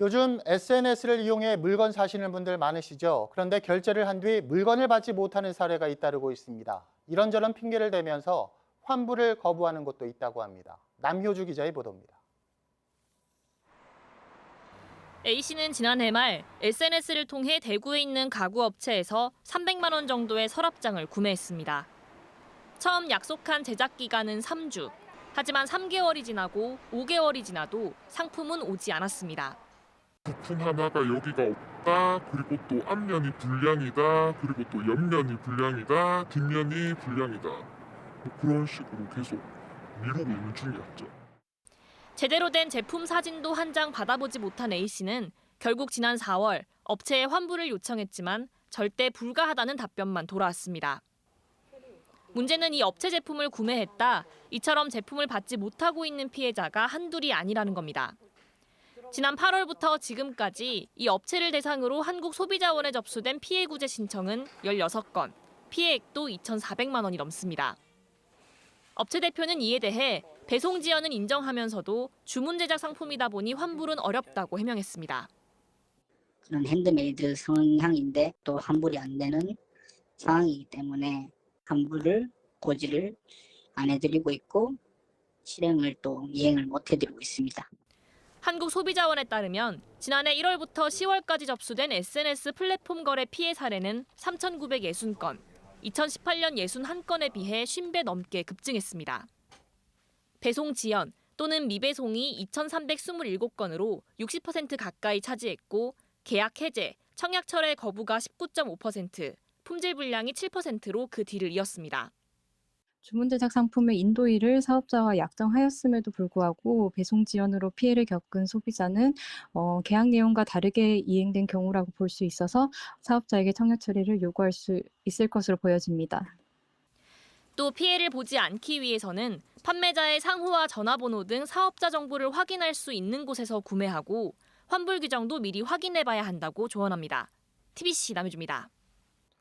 요즘 SNS를 이용해 물건 사시는 분들 많으시죠? 그런데 결제를 한 뒤 물건을 받지 못하는 사례가 잇따르고 있습니다. 이런저런 핑계를 대면서 환불을 거부하는 곳도 있다고 합니다. 남효주 기자의 보도입니다. A씨는 지난해 말 SNS를 통해 대구에 있는 가구 업체에서 300만 원 정도의 서랍장을 구매했습니다. 처음 약속한 제작 기간은 3주. 하지만 3개월이 지나고 5개월이 지나도 상품은 오지 않았습니다. 부품 하나가 여기가 없다. 그리고 또 앞면이 불량이다. 그리고 또 옆면이 불량이다. 뒷면이 불량이다. 뭐 그런 식으로 계속 미루고 있는 중이었죠. 제대로 된 제품 사진도 한 장 받아보지 못한 A씨는 결국 지난 4월 업체에 환불을 요청했지만 절대 불가하다는 답변만 돌아왔습니다. 문제는 이 업체 제품을 구매했다, 이처럼 제품을 받지 못하고 있는 피해자가 한둘이 아니라는 겁니다. 지난 8월부터 지금까지 이 업체를 대상으로 한국소비자원에 접수된 피해 구제 신청은 16건, 피해액도 2,400만 원이 넘습니다. 업체 대표는 이에 대해 배송 지연은 인정하면서도 주문 제작 상품이다 보니 환불은 어렵다고 해명했습니다. 그런 핸드메이드 성향인데 또 환불이 안 되는 상황이기 때문에 환불을 고지를 안 해드리고 있고 실행을 또 이행을 못 해드리고 있습니다. 한국소비자원에 따르면 지난해 1월부터 10월까지 접수된 SNS 플랫폼 거래 피해 사례는 3,960건, 2018년 61건에 비해 50배 넘게 급증했습니다. 배송 지연 또는 미배송이 2,327건으로 60% 가까이 차지했고 계약 해제, 청약 철회 거부가 19.5%, 품질 불량이 7%로 그 뒤를 이었습니다. 주문 제작 상품의 인도일을 사업자와 약정하였음에도 불구하고 배송 지연으로 피해를 겪은 소비자는 계약 내용과 다르게 이행된 경우라고 볼 수 있어서 사업자에게 청약 처리를 요구할 수 있을 것으로 보여집니다. 또 피해를 보지 않기 위해서는 판매자의 상호와 전화번호 등 사업자 정보를 확인할 수 있는 곳에서 구매하고 환불 규정도 미리 확인해봐야 한다고 조언합니다. TBC 남효주입니다.